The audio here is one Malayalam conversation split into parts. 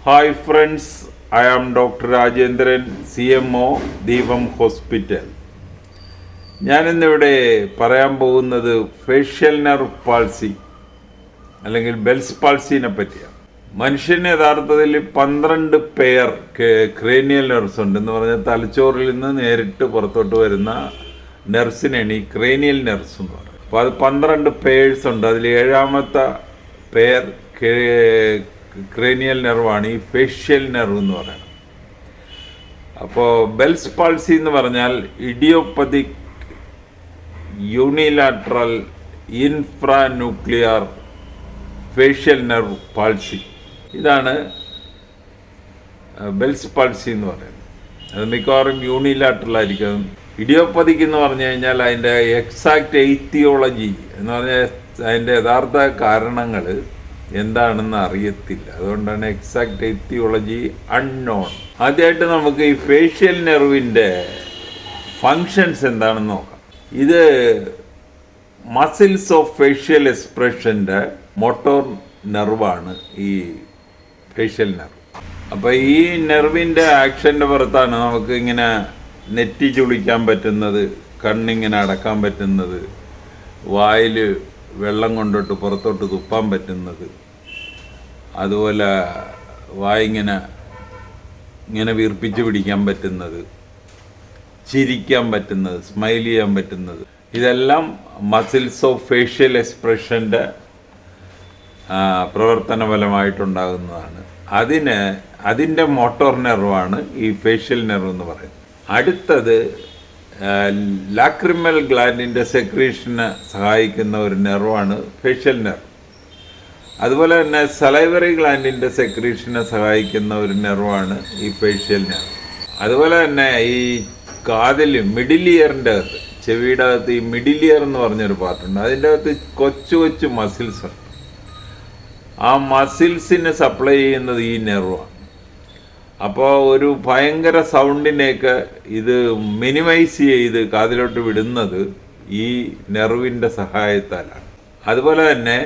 Hi friends, I am doctor Rajendran, CMO, Deepam hospital. ഞാനിന്നിവിടെ പറയാൻ പോകുന്നത് ഫേഷ്യൽ നെർവ് പാൾസി അല്ലെങ്കിൽ ബെൽസ് പാൾസിനെ പറ്റിയാണ്. മനുഷ്യന് യഥാർത്ഥത്തിൽ 12 പെയർ ക്രേനിയൽ നെർവ്സ് ഉണ്ട്. എന്ന് പറഞ്ഞാൽ തലച്ചോറിൽ നിന്ന് നേരിട്ട് പുറത്തോട്ട് വരുന്ന നെർവ്സിനാണ് ഈ ക്രേനിയൽ നെർവ്സ് എന്ന് പറയുന്നത്. അപ്പോൾ അത് 12 പേഴ്സ് ഉണ്ട്. അതിൽ 7ാമത്തെ പെയർ ക്രേനിയൽ നെർവാണ് ഈ ഫേഷ്യൽ നെർവ് എന്ന് പറയുന്നത്. അപ്പോൾ ബെൽസ് പാൾസി എന്ന് പറഞ്ഞാൽ idiopathic unilateral infranuclear facial nerve palsy. ഇതാണ് ബെൽസ് പാൾസി എന്ന് പറയുന്നത്. അത് മിക്കവാറും യൂണിലാറ്ററൽ ആയിരിക്കും. ഇഡിയോപ്പതിക് എന്ന് പറഞ്ഞു കഴിഞ്ഞാൽ അതിൻ്റെ എക്സാക്റ്റ് എയ്ത്തിയോളജി എന്ന് പറഞ്ഞാൽ അതിൻ്റെ യഥാർത്ഥ കാരണങ്ങൾ എന്താണെന്ന് അറിയത്തില്ല. അതുകൊണ്ടാണ് എക്സാക്റ്റ് എത്തിയോളജി അൺനോൺ. ആദ്യമായിട്ട് നമുക്ക് ഈ ഫേഷ്യൽ നെർവിൻ്റെ ഫങ്ഷൻസ് എന്താണെന്ന് നോക്കാം. ഇത് മസിൽസ് ഓഫ് ഫേഷ്യൽ എക്സ്പ്രഷൻ്റെ മോട്ടോർ നെർവാണ് ഈ ഫേഷ്യൽ നെർവ്. അപ്പോൾ ഈ നെർവിൻ്റെ ആക്ഷൻ്റെ പുറത്താണ് നമുക്ക് ഇങ്ങനെ നെറ്റി ചുളിക്കാൻ പറ്റുന്നത്, കണ്ണിങ്ങനെ അടക്കാൻ പറ്റുന്നത്, വായിൽ വെള്ളം കൊണ്ടിട്ട് പുറത്തോട്ട് തുപ്പാൻ പറ്റുന്നത്, അതുപോലെ ഇങ്ങനെ വീർപ്പിച്ച് പിടിക്കാൻ പറ്റുന്നത്, ചിരിക്കാൻ പറ്റുന്നത്, സ്മൈൽ ചെയ്യാൻ പറ്റുന്നത്, ഇതെല്ലാം മസിൽസ് ഓഫ് ഫേഷ്യൽ എക്സ്പ്രഷൻ്റെ പ്രവർത്തന ഫലമായിട്ടുണ്ടാകുന്നതാണ്. അതിൻ്റെ മോട്ടോർ നെർവാണ് ഈ ഫേഷ്യൽ നെർവ് എന്ന് പറയുന്നത്. അടുത്തത് ലാക്രിമൽ ഗ്ലാൻഡിൻ്റെ സെക്രീഷന് സഹായിക്കുന്ന ഒരു നെർവാണ് ഫേഷ്യൽ നെർവ്. അതുപോലെ തന്നെ സലൈവറി ഗ്ലാൻഡിൻ്റെ സെക്രീഷനെ സഹായിക്കുന്ന ഒരു നെർവാണ് ഈ ഫേഷ്യൽ നെർവ്. അതുപോലെ തന്നെ ഈ കാതിൽ മിഡിൽ ഇയറിൻ്റെ അകത്ത്, ചെവിയുടെ അകത്ത് ഈ മിഡിൽ ഇയർ എന്ന് പറഞ്ഞൊരു പാർട്ടുണ്ട്. അതിൻ്റെ അകത്ത് കൊച്ചു കൊച്ചു മസിൽസ് ഉണ്ട്. ആ മസിൽസിന് സപ്ലൈ ചെയ്യുന്നത് ഈ നെർവാണ്. അപ്പോൾ ഒരു ഭയങ്കര സൗണ്ടിനെയൊക്കെ ഇത് മിനിമൈസ് ചെയ്ത് കാതിലോട്ട് വിടുന്നത് ഈ നെർവിൻ്റെ സഹായത്താലാണ്. അതുപോലെ തന്നെ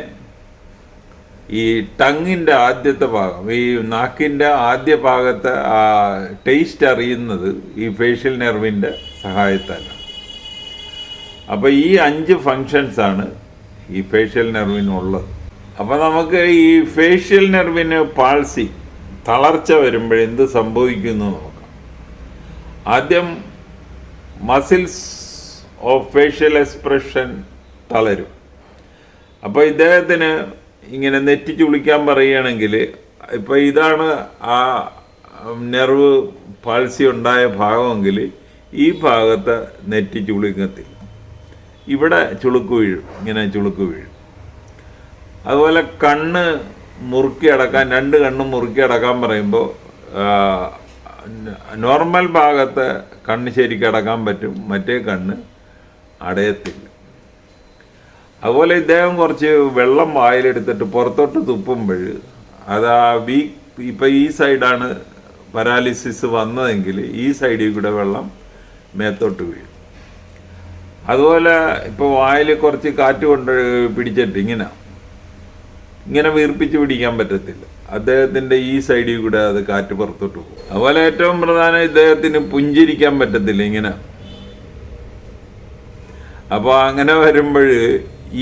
ഈ ടങ്ങിൻ്റെ ആദ്യത്തെ ഭാഗം, ഈ നാക്കിൻ്റെ ആദ്യ ഭാഗത്തെ ടേസ്റ്റ് അറിയുന്നത് ഈ ഫേഷ്യൽ നെർവിൻ്റെ സഹായത്താലാണ്. അപ്പോൾ ഈ 5 ഫങ്ഷൻസാണ് ഈ ഫേഷ്യൽ നെർവിനുള്ളത്. അപ്പോൾ നമുക്ക് ഈ ഫേഷ്യൽ നെർവിന് പാൾസി, തളർച്ച വരുമ്പോൾ എന്ത് സംഭവിക്കുന്നു നോക്കാം. ആദ്യം മസിൽസ് ഓഫ് ഫേഷ്യൽ എക്സ്പ്രഷൻ തളരും. അപ്പോൾ ഇദ്ദേഹത്തിന് ഇങ്ങനെ നെറ്റിച്ച് വിളിക്കാൻ പറയുകയാണെങ്കിൽ, ഇപ്പോൾ ഇതാണ് ആ നെർവ് പാൾസി ഉണ്ടായ ഭാഗമെങ്കിൽ ഈ ഭാഗത്ത് നെറ്റിച്ച് വിളിക്കത്തില്ല, ഇവിടെ ചുളുക്ക് വീഴും, ഇങ്ങനെ ചുളുക്ക് വീഴും. അതുപോലെ കണ്ണ് മുറുക്കി അടക്കാൻ, 2 കണ്ണും മുറുക്കി അടക്കാൻ പറയുമ്പോൾ നോർമൽ ഭാഗത്ത് കണ്ണ് ശരിക്കും അടക്കാൻ പറ്റും, മറ്റേ കണ്ണ് അടയത്തില്ല. അതുപോലെ ഇദ്ദേഹം കുറച്ച് വെള്ളം വായിലെടുത്തിട്ട് പുറത്തോട്ട് തുപ്പുമ്പോൾ അത് ഇപ്പം ഈ സൈഡാണ് പാരാലിസിസ് വന്നതെങ്കിൽ ഈ സൈഡിൽ കൂടെ വെള്ളം മേത്തോട്ട് വീഴും. അതുപോലെ ഇപ്പോൾ വായിൽ കുറച്ച് കാറ്റ് കൊണ്ട് പിടിച്ചിട്ട് ഇങ്ങനെ വീർപ്പിച്ച് പിടിക്കാൻ പറ്റത്തില്ല. അദ്ദേഹത്തിൻ്റെ ഈ സൈഡിൽ കൂടെ അത് കാറ്റ് പുറത്തോട്ട് പോകും. അതുപോലെ ഏറ്റവും പ്രധാനം, ഇദ്ദേഹത്തിന് പുഞ്ചിരിക്കാൻ പറ്റത്തില്ല അപ്പോൾ അങ്ങനെ വരുമ്പോൾ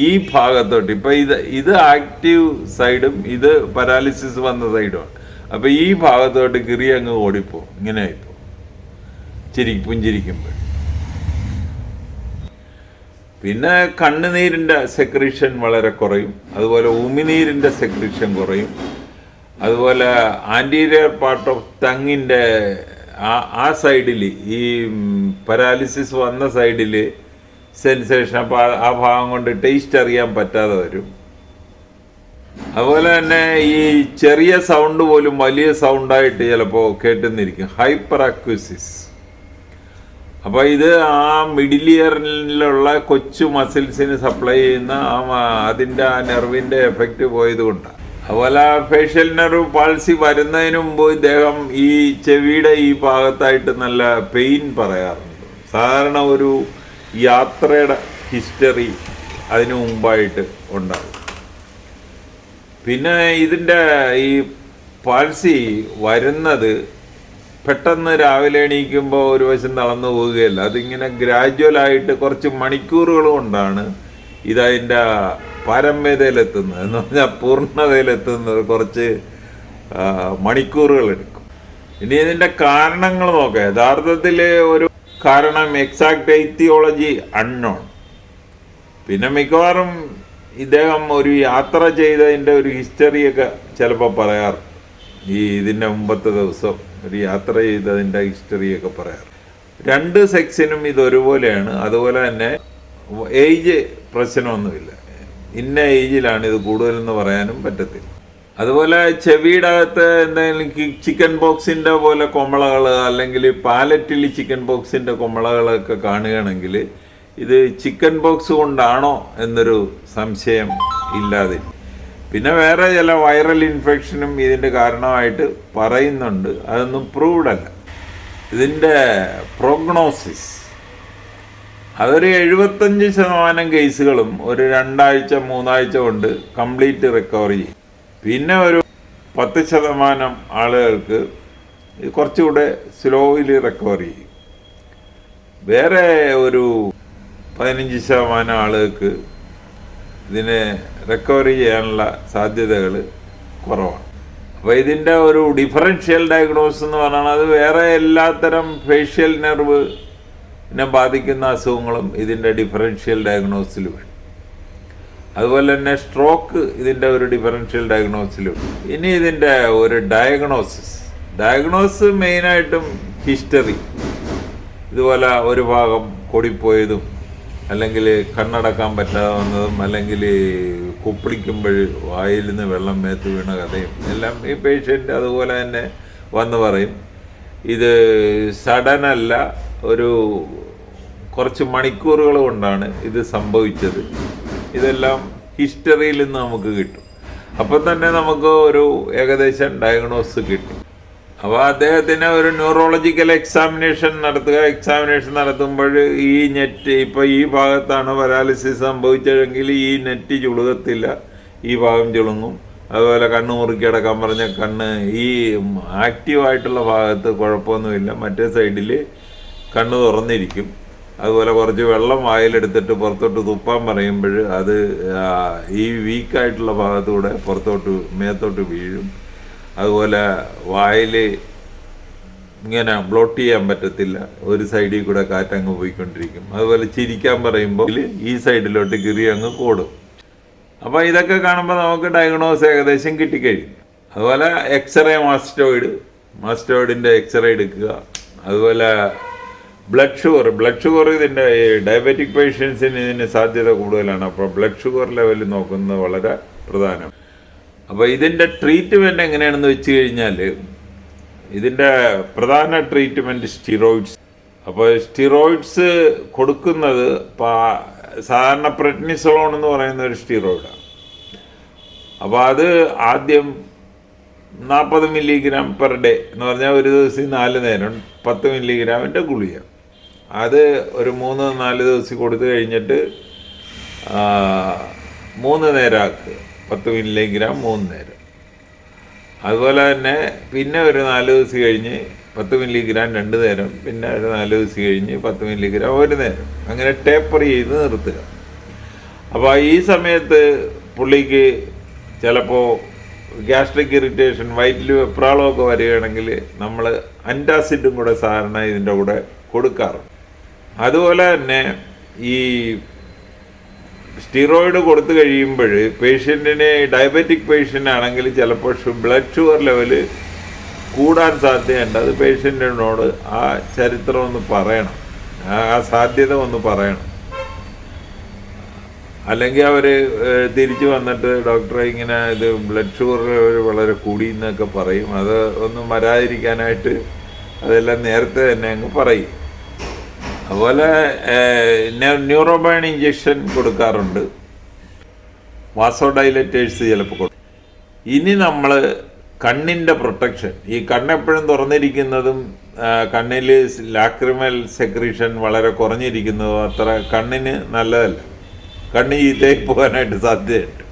ഈ ഭാഗത്തോട്ട്, ഇപ്പം ഇത് ആക്റ്റീവ് സൈഡും ഇത് പാരാലിസിസ് വന്ന സൈഡുമാണ്. അപ്പോൾ ഈ ഭാഗത്തോട്ട് കിറി അങ്ങ് ഓടിപ്പോവും, ഇങ്ങനെ ആയിപ്പോ പുഞ്ചിരിക്കുമ്പോൾ. പിന്നെ കണ്ണുനീരിൻ്റെ സെക്രീഷൻ വളരെ കുറയും. അതുപോലെ ഉമിനീരിൻ്റെ സെക്രീഷൻ കുറയും. അതുപോലെ ആൻറ്റീരിയർ പാർട്ട് ഓഫ് ടങ്ങിൻ്റെ ആ സൈഡിൽ, ഈ പാരാലിസിസ് വന്ന സൈഡിൽ സെൻസേഷൻ, അപ്പോൾ ആ ഭാഗം കൊണ്ട് ടേസ്റ്റ് അറിയാൻ പറ്റാതെ വരും. അതുപോലെ തന്നെ ഈ ചെറിയ സൗണ്ട് പോലും വലിയ സൗണ്ടായിട്ട് ചിലപ്പോൾ കേട്ടുന്നിരിക്കും, ഹൈപ്പർ അക്യൂസിസ്. അപ്പോൾ ഇത് ആ മിഡിൽ ഇയറിലുള്ള കൊച്ചു മസിൽസിന് സപ്ലൈ ചെയ്യുന്ന അതിൻ്റെ ആ നെർവിൻ്റെ എഫക്റ്റ് പോയത് കൊണ്ടാണ്. അതുപോലെ ഫേഷ്യൽ നെർവ് പാൾസി വരുന്നതിന് മുമ്പ് ഇദ്ദേഹം ഈ ചെവിയുടെ ഈ ഭാഗത്തായിട്ട് നല്ല പെയിൻ പറയാറുണ്ട്. സാധാരണ ഒരു യാത്രയുടെ ഹിസ്റ്ററി അതിനു മുമ്പായിട്ട് ഉണ്ടാകും. പിന്നെ ഇതിൻ്റെ ഈ പാൾസി വരുന്നത് പെട്ടെന്ന് രാവിലെ എണീക്കുമ്പോൾ ഒരു വശം തളർന്നു പോവുകയല്ല. അതിങ്ങനെ ഗ്രാജുവലായിട്ട് കുറച്ച് മണിക്കൂറുകൾ കൊണ്ടാണ് ഇതതിൻ്റെ പാരമ്യതയിലെത്തുന്നത്. എന്ന് പറഞ്ഞാൽ പൂർണ്ണതയിലെത്തുന്നത് കുറച്ച് മണിക്കൂറുകൾ എടുക്കും. ഇനി ഇതിൻ്റെ കാരണങ്ങൾ നോക്കാം. യഥാർത്ഥത്തിൽ ഒരു കാരണം എക്സാക്ട് എത്തിയോളജി അൺനോൺ. പിന്നെ മിക്കവാറും ഇദ്ദേഹം ഒരു യാത്ര ചെയ്തതിൻ്റെ ഒരു ഹിസ്റ്ററിയൊക്കെ ചിലപ്പോൾ പറയാറ്. ഇതിൻ്റെ മുമ്പത്തെ ദിവസം ഒരു യാത്ര ചെയ്തതിൻ്റെ ഹിസ്റ്ററിയൊക്കെ പറയാറ്. രണ്ട് സെക്സിനും ഇതൊരുപോലെയാണ്. അതുപോലെ തന്നെ ഏജ് പ്രശ്നമൊന്നുമില്ല. ഇന്ന ഏജിലാണ് ഇത് കൂടുതലെന്ന് പറയാനും പറ്റത്തില്ല. അതുപോലെ ചെവിയുടെ അകത്ത് എന്തെങ്കിലും ചിക്കൻ ബോക്സിൻ്റെ പോലെ കൊമളകൾ അല്ലെങ്കിൽ പാലറ്റിൽ ചിക്കൻ ബോക്സിൻ്റെ കൊമളകളൊക്കെ കാണുകയാണെങ്കിൽ ഇത് ചിക്കൻ ബോക്സ് കൊണ്ടാണോ എന്നൊരു സംശയം ഇല്ലാതെ. പിന്നെ വേറെ ചില വൈറൽ ഇൻഫെക്ഷനും ഇതിൻ്റെ കാരണമായിട്ട് പറയുന്നുണ്ട്. അതൊന്നും പ്രൂവ്ഡ് അല്ല. ഇതിൻ്റെ പ്രോഗ്നോസിസ് അതൊരു 75% കേസുകളും ഒരു 2 ആഴ്ച 3 ആഴ്ച കൊണ്ട് കംപ്ലീറ്റ് റിക്കവറി ചെയ്യും. പിന്നെ ഒരു 10% ആളുകൾക്ക് കുറച്ചുകൂടെ സ്ലോയിലി റിക്കവറി ചെയ്യും. വേറെ ഒരു 15% ആളുകൾക്ക് ഇതിനെ റിക്കവറി ചെയ്യാനുള്ള സാധ്യതകൾ കുറവാണ്. അപ്പോൾ ഇതിൻ്റെ ഒരു ഡിഫറൻഷ്യൽ ഡയഗ്നോസിസ് എന്ന് പറഞ്ഞാൽ അത് വേറെ എല്ലാത്തരം ഫേഷ്യൽ നെർവിനെ ബാധിക്കുന്ന അസുഖങ്ങളും ഇതിൻ്റെ ഡിഫറൻഷ്യൽ ഡയഗ്നോസിൽ വേണം. അതുപോലെ തന്നെ സ്ട്രോക്ക് ഇതിൻ്റെ ഒരു ഡിഫറൻഷ്യൽ ഡയഗ്നോസിൽ വേണം. ഇനി ഇതിൻ്റെ ഒരു ഡയഗ്നോസിസ് മെയിനായിട്ടും ഹിസ്റ്ററി. ഇതുപോലെ ഒരു ഭാഗം കൂടിപ്പോയതും അല്ലെങ്കിൽ കണ്ണടക്കാൻ പറ്റാതെ വന്നതും അല്ലെങ്കിൽ കുപ്പിളിക്കുമ്പോൾ വായിൽ നിന്ന് വെള്ളം മേത്ത് വീണ കഥയും എല്ലാം ഈ പേഷ്യൻ്റ് അതുപോലെ തന്നെ വന്ന് പറയും. ഇത് സഡനല്ല, ഒരു കുറച്ച് മണിക്കൂറുകൾ കൊണ്ടാണ് ഇത് സംഭവിച്ചത്. ഇതെല്ലാം ഹിസ്റ്ററിയിൽ നിന്ന് നമുക്ക് കിട്ടും. അപ്പം തന്നെ നമുക്ക് ഒരു ഏകദേശം ഡയഗ്നോസ് കിട്ടും. അപ്പോൾ അദ്ദേഹത്തിന് ഒരു ന്യൂറോളജിക്കൽ എക്സാമിനേഷൻ നടത്തുക. എക്സാമിനേഷൻ നടത്തുമ്പോൾ ഈ നെറ്റ് ഇപ്പോൾ ഈ ഭാഗത്താണ് പരാലിസിസ് സംഭവിച്ചതെങ്കിൽ ഈ നെറ്റ് ചുളുകത്തില്ല, ഈ ഭാഗം ചുളുങ്ങും. അതുപോലെ കണ്ണ് മുറുക്കി അടക്കാൻ പറഞ്ഞ കണ്ണ് ഈ ആക്റ്റീവായിട്ടുള്ള ഭാഗത്ത് കുഴപ്പമൊന്നുമില്ല, മറ്റേ സൈഡിൽ കണ്ണ് തുറന്നിരിക്കും. അതുപോലെ കുറച്ച് വെള്ളം വായിലെടുത്തിട്ട് പുറത്തോട്ട് തുപ്പാൻ പറയുമ്പോൾ അത് ഈ വീക്കായിട്ടുള്ള ഭാഗത്തൂടെ പുറത്തോട്ട് മേത്തോട്ട് വീഴും. അതുപോലെ വായിൽ ഇങ്ങനെ ബ്ലോട്ട് ചെയ്യാൻ പറ്റത്തില്ല, ഒരു സൈഡിൽ കൂടെ കാറ്റങ്ങ് പോയിക്കൊണ്ടിരിക്കും. അതുപോലെ ചിരിക്കാൻ പറയുമ്പോൾ ഈ സൈഡിലോട്ട് കിറി അങ്ങ് കൂടും. അപ്പോൾ ഇതൊക്കെ കാണുമ്പോൾ നമുക്ക് ഡയഗ്നോസ് ഏകദേശം കിട്ടിക്കഴിയും. അതുപോലെ എക്സ്റേ മാസ്റ്റോയിഡിൻ്റെ എക്സ്റേ എടുക്കുക. അതുപോലെ ബ്ലഡ് ഷുഗർ ഇതിൻ്റെ ഡയബറ്റിക് പേഷ്യൻസിന് ഇതിന് സാധ്യത കൂടുതലാണ്. അപ്പോൾ ബ്ലഡ് ഷുഗർ ലെവൽ നോക്കുന്നത് വളരെ പ്രധാനം. അപ്പോൾ ഇതിൻ്റെ ട്രീറ്റ്മെൻറ്റ് എങ്ങനെയാണെന്ന് വെച്ച് കഴിഞ്ഞാൽ ഇതിൻ്റെ പ്രധാന ട്രീറ്റ്മെൻറ്റ് സ്റ്റിറോയിഡ്സ്. അപ്പോൾ സ്റ്റിറോയിഡ്സ് കൊടുക്കുന്നത് സാധാരണ പ്രെഡ്നിസോളോൺ എന്ന് പറയുന്ന ഒരു സ്റ്റിറോയിഡാണ്. അപ്പോൾ അത് ആദ്യം 40 മില്ലിഗ്രാം പെർ ഡേ എന്ന് പറഞ്ഞാൽ ഒരു ദിവസം 4 നേരം 10 മില്ലിഗ്രാമിൻ്റെ ഗുളിക. അത് ഒരു 3-4 ദിവസം കൊടുത്തു കഴിഞ്ഞിട്ട് 3 നേരം ആക്കുക, 10 മില്ലിഗ്രാം 3 നേരം. അതുപോലെ തന്നെ പിന്നെ ഒരു 4 ദിവസം കഴിഞ്ഞ് 10 മില്ലിഗ്രാം 2 നേരം, പിന്നെ ഒരു 4 ദിവസം കഴിഞ്ഞ് 10 മില്ലിഗ്രാം 1 നേരം, അങ്ങനെ ടേപ്പർ ചെയ്ത് നിർത്തുക. അപ്പോൾ ഈ സമയത്ത് പുള്ളിക്ക് ചിലപ്പോൾ ഗ്യാസ്ട്രിക് ഇറിറ്റേഷൻ, വയറ്റിൽ വെപ്രാളമൊക്കെ വരികയാണെങ്കിൽ നമ്മൾ അൻറ്റാസിഡും കൂടെ സാധാരണ ഇതിൻ്റെ കൂടെ കൊടുക്കാറുണ്ട്. അതുപോലെ തന്നെ ഈ സ്റ്റിറോയിഡ് കൊടുത്തു കഴിയുമ്പോൾ പേഷ്യൻറ്റിന് ഡയബറ്റിക് പേഷ്യൻ്റ് ആണെങ്കിൽ ചിലപ്പോൾ ബ്ലഡ് ഷുഗർ ലെവൽ കൂടാൻ സാധ്യതയുണ്ട്. അത് പേഷ്യൻറ്റിനോട് ആ ചരിത്രം ഒന്ന് പറയണം, ആ സാധ്യത ഒന്ന് പറയണം. അല്ലെങ്കിൽ അവർ തിരിച്ചു വന്നിട്ട് ഡോക്ടറെ ഇങ്ങനെ ഇത് ബ്ലഡ് ഷുഗർ ലെവൽ വളരെ കൂടി എന്നൊക്കെ പറയും. അത് ഒന്നും വരാതിരിക്കാനായിട്ട് അതെല്ലാം നേരത്തെ തന്നെ അങ്ങ് പറയും. അതുപോലെ ന്യൂറോബേൺ ഇഞ്ചക്ഷൻ കൊടുക്കാറുണ്ട്, വാസോഡൈലറ്റേഴ്സ് ചിലപ്പോൾ കൊടുക്കും. ഇനി നമ്മൾ കണ്ണിൻ്റെ പ്രൊട്ടക്ഷൻ, ഈ കണ്ണെപ്പോഴും തുറന്നിരിക്കുന്നതും കണ്ണിൽ ലാക്രിമൽ സെക്രീഷൻ വളരെ കുറഞ്ഞിരിക്കുന്നതും അത്ര കണ്ണിന് നല്ലതല്ല, കണ്ണ് ചീത്തയായി പോകാനായിട്ട് സാധ്യതയുണ്ട്.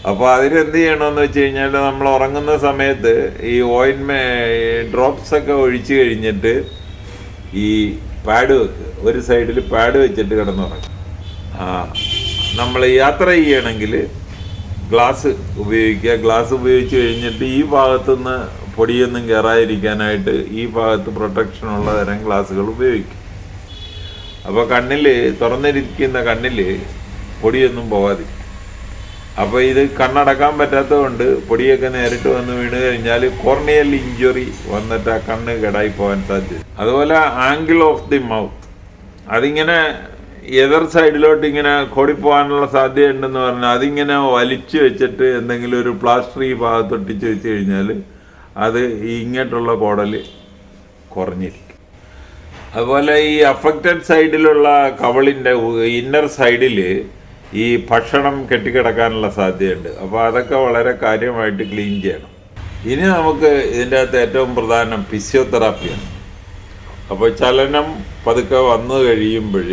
അപ്പോൾ അതിനെന്ത് ചെയ്യണമെന്ന് വെച്ച് കഴിഞ്ഞാൽ നമ്മൾ ഉറങ്ങുന്ന സമയത്ത് ഈ ഡ്രോപ്സൊക്കെ ഒഴിച്ച് കഴിഞ്ഞിട്ട് ഈ പാഡ് വെക്കുക, ഒരു സൈഡിൽ പാഡ് വെച്ചിട്ട് കിടന്നുറങ്ങും. നമ്മൾ യാത്ര ചെയ്യണമെങ്കിൽ ഗ്ലാസ് ഉപയോഗിക്കുക. ഗ്ലാസ് ഉപയോഗിച്ച് കഴിഞ്ഞിട്ട് ഈ ഭാഗത്തുനിന്ന് പൊടിയൊന്നും കയറാതിരിക്കാനായിട്ട് ഈ ഭാഗത്ത് പ്രൊട്ടക്ഷനുള്ള തരം ഗ്ലാസ്സുകൾ ഉപയോഗിക്കും. അപ്പോൾ തുറന്നിരിക്കുന്ന കണ്ണിൽ പൊടിയൊന്നും പോകാതിരിക്കും. അപ്പോൾ ഇത് കണ്ണടക്കാൻ പറ്റാത്തതുകൊണ്ട് പൊടിയൊക്കെ നേരിട്ട് വന്ന് വീണ് കഴിഞ്ഞാൽ കോർണിയൽ ഇഞ്ചുറി വന്നിട്ട് ആ കണ്ണ് കേടായി പോകാൻ സാധ്യത. അതുപോലെ ആംഗിൾ ഓഫ് ദി മൗത്ത്, അതിങ്ങനെ എതിർ സൈഡിലോട്ട് ഇങ്ങനെ കോടിപ്പോകാനുള്ള സാധ്യതയുണ്ടെന്ന് പറഞ്ഞാൽ അതിങ്ങനെ വലിച്ചു വെച്ചിട്ട് എന്തെങ്കിലും ഒരു പ്ലാസ്റ്റർ ഈ ഭാഗത്തൊട്ടിച്ച് വെച്ച് കഴിഞ്ഞാൽ അത് ഇങ്ങോട്ടുള്ള കോടൽ കുറഞ്ഞിരിക്കും. അതുപോലെ ഈ അഫക്റ്റഡ് സൈഡിലുള്ള കവളിൻ്റെ ഇന്നർ സൈഡിൽ ഈ ഭക്ഷണം കെട്ടിക്കിടക്കാനുള്ള സാധ്യതയുണ്ട്. അപ്പോൾ അതൊക്കെ വളരെ കാര്യമായിട്ട് ക്ലീൻ ചെയ്യണം. ഇനി നമുക്ക് ഇതിൻ്റെ അകത്ത് ഏറ്റവും പ്രധാനം ഫിസിയോതെറാപ്പിയാണ്. അപ്പോൾ ചലനം പതുക്കെ വന്നു കഴിയുമ്പോൾ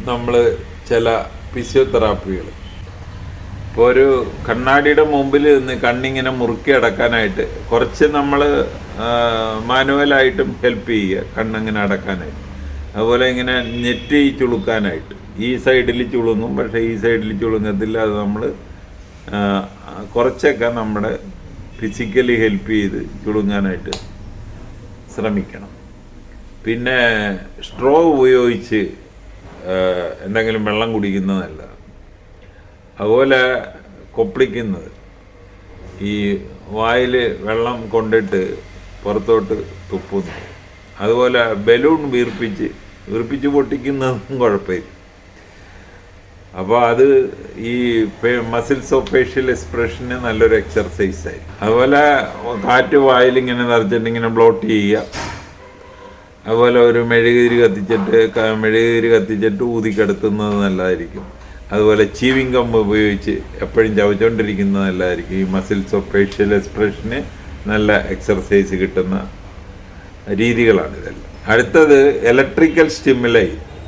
നമ്മൾ ചില ഫിസിയോതെറാപ്പികൾ, ഇപ്പോൾ ഒരു കണ്ണാടിയുടെ മുമ്പിൽ നിന്ന് കണ്ണിങ്ങനെ മുറുക്കി അടക്കാനായിട്ട് കുറച്ച് നമ്മൾ മാനുവലായിട്ടും ഹെൽപ്പ് ചെയ്യുക, കണ്ണിങ്ങനെ അടക്കാനായിട്ട്. അതുപോലെ ഇങ്ങനെ നെറ്റി ചുളുക്കാനായിട്ട്, ഈ സൈഡിൽ ചുളുങ്ങും പക്ഷേ ഈ സൈഡിൽ ചുളുങ്ങത്തില്ല. അത് നമ്മൾ കുറച്ചൊക്കെ നമ്മുടെ ഫിസിക്കലി ഹെൽപ്പ് ചെയ്ത് ചുളുങ്ങാനായിട്ട് ശ്രമിക്കണം. പിന്നെ സ്ട്രോ ഉപയോഗിച്ച് എന്തെങ്കിലും വെള്ളം കുടിക്കുന്നതല്ല. അതുപോലെ കൊപ്പിളിക്കുന്നത്, ഈ വായിൽ വെള്ളം കൊണ്ടിട്ട് പുറത്തോട്ട് തുപ്പുന്നു. അതുപോലെ ബലൂൺ വീർപ്പിച്ച് പൊട്ടിക്കുന്നതും കുഴപ്പമില്ല. അപ്പോൾ അത് ഈ മസിൽസ് ഓഫ് ഫേഷ്യൽ എക്സ്പ്രഷന് നല്ലൊരു എക്സർസൈസായി. അതുപോലെ കാറ്റ് വായിലിങ്ങനെ നിറച്ചിട്ടിങ്ങനെ ബ്ലോട്ട് ചെയ്യുക. അതുപോലെ ഒരു മെഴുകുതിരി കത്തിച്ചിട്ട് ഊതിക്കെടുത്തുന്നത് നല്ലതായിരിക്കും. അതുപോലെ ചീവിങ് ഗം ഉപയോഗിച്ച് എപ്പോഴും ചവച്ചുകൊണ്ടിരിക്കുന്നത് നല്ലതായിരിക്കും. ഈ മസിൽസ് ഓഫ് ഫേഷ്യൽ എക്സ്പ്രഷന് നല്ല എക്സർസൈസ് കിട്ടുന്ന രീതികളാണിതെല്ലാം. അടുത്തത് electrical stimuli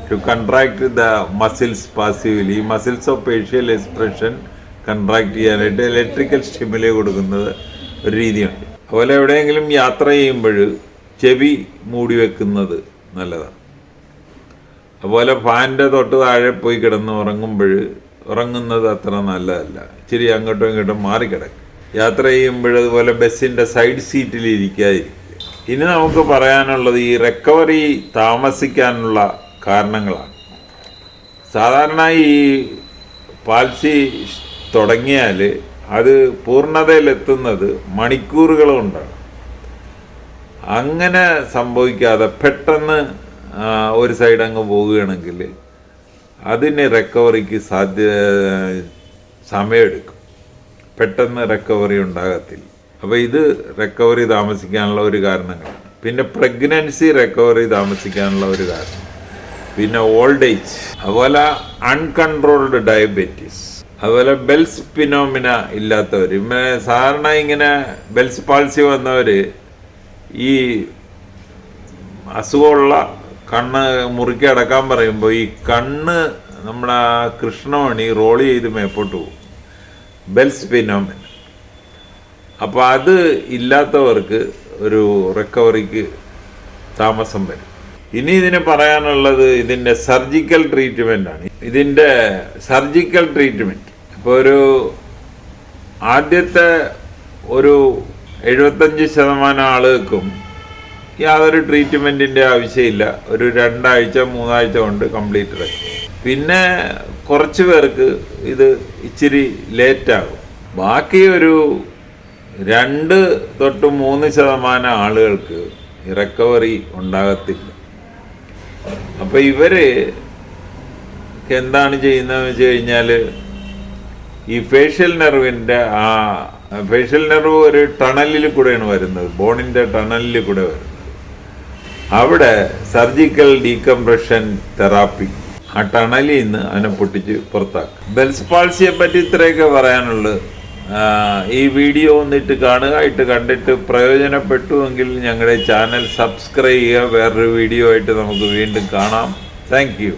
to contract the muscles passively. ഈ muscles of facial expression contract ചെയ്യാനായിട്ട് ഇലക്ട്രിക്കൽ സ്റ്റിമുലൈ കൊടുക്കുന്നത് ഒരു രീതിയുണ്ട്. അതുപോലെ എവിടെയെങ്കിലും യാത്ര ചെയ്യുമ്പോൾ ചെവി മൂടി വെക്കുന്നത് നല്ലതാണ്. അതുപോലെ ഫാനിൻ്റെ തൊട്ട് താഴെ പോയി കിടന്ന് ഉറങ്ങുന്നത് അത്ര നല്ലതല്ല. ഇച്ചിരി അങ്ങോട്ടും ഇങ്ങോട്ടും മാറിക്കിടക്കും. യാത്ര ചെയ്യുമ്പോൾ അതുപോലെ ബസ്സിൻ്റെ സൈഡ് സീറ്റിൽ ഇരിക്കാതിരിക്കുക. ഇനി നമുക്ക് പറയാനുള്ളത് ഈ റിക്കവറി താമസിക്കാനുള്ള കാരണങ്ങളാണ്. സാധാരണ ഈ പാൽസി തുടങ്ങിയാൽ അത് പൂർണ്ണതയിലെത്തുന്നത് മണിക്കൂറുകൾ കൊണ്ടാണ്. അങ്ങനെ സംഭവിക്കാതെ പെട്ടെന്ന് ഒരു സൈഡ് അങ്ങ് പോവുകയാണെങ്കിൽ അതിന് റിക്കവറിക്ക് സമയമെടുക്കും. പെട്ടെന്ന് റിക്കവറി ഉണ്ടാകത്തില്ല. അപ്പോൾ ഇത് റിക്കവറി താമസിക്കാനുള്ള ഒരു കാരണങ്ങളാണ്. പിന്നെ പ്രഗ്നൻസി റിക്കവറി താമസിക്കാനുള്ള ഒരു കാരണം. പിന്നെ ഓൾഡ് ഏജ്, അതുപോലെ അൺകൺട്രോൾഡ് ഡയബറ്റീസ്, അതുപോലെ ബെൽസ് ഫിനോമിന ഇല്ലാത്തവർ. സാധാരണ ഇങ്ങനെ ബെൽസ് പാൾസി വന്നവർ ഈ അസുഖമുള്ള കണ്ണ് മുറുക്കി അടക്കാൻ പറയുമ്പോൾ ഈ കണ്ണ് നമ്മുടെ കൃഷ്ണമണി റോൾ ചെയ്ത് മേപ്പോട്ട് പോകും, ബെൽസ് ഫിനോമിന. അപ്പോൾ അത് ഇല്ലാത്തവർക്ക് ഒരു റിക്കവറിക്ക് താമസം വരും. ഇനി ഇതിന് പറയാനുള്ളത് ഇതിൻ്റെ സർജിക്കൽ ട്രീറ്റ്മെൻറ്റാണ്. ഇതിൻ്റെ സർജിക്കൽ ട്രീറ്റ്മെൻറ്റ് ഇപ്പോൾ ആദ്യത്തെ 75% ആളുകൾക്കും യാതൊരു ട്രീറ്റ്മെൻറ്റിൻ്റെ ആവശ്യമില്ല. 2 ആഴ്ച 3 ആഴ്ച കൊണ്ട് കംപ്ലീറ്റ് ആയി. പിന്നെ കുറച്ച് പേർക്ക് ഇത് ഇച്ചിരി ലേറ്റാകും. ബാക്കി 2 തൊട്ട് 3% ആളുകൾക്ക് റിക്കവറി ഉണ്ടാകത്തില്ല. അപ്പോൾ എന്താണ് ചെയ്യുന്നതെന്ന് വെച്ച് കഴിഞ്ഞാൽ ഈ ഫേഷ്യൽ നെർവിൻ്റെ ഫേഷ്യൽ നെർവ് ഒരു ടണലിൽ കൂടെയാണ് വരുന്നത്, ബോണിൻ്റെ ടണലിൽ കൂടെ വരുന്നത്. അവിടെ സർജിക്കൽ ഡീകംപ്രഷൻ തെറാപ്പി ആ ടണലിൽ നിന്ന് അതിനെ പൊട്ടിച്ച് പുറത്താക്കും. ബെൽസ് പാൾസിയെ പറ്റി ഇത്രയൊക്കെ പറയാനുള്ളൂ. ഈ വീഡിയോ ഒന്നിട്ട് കാണുക. കണ്ടിട്ട് പ്രയോജനപ്പെട്ടുവെങ്കിൽ ഞങ്ങളുടെ ചാനൽ സബ്സ്ക്രൈബ് ചെയ്യുക. വേറൊരു വീഡിയോ ആയിട്ട് നമുക്ക് വീണ്ടും കാണാം. Thank you.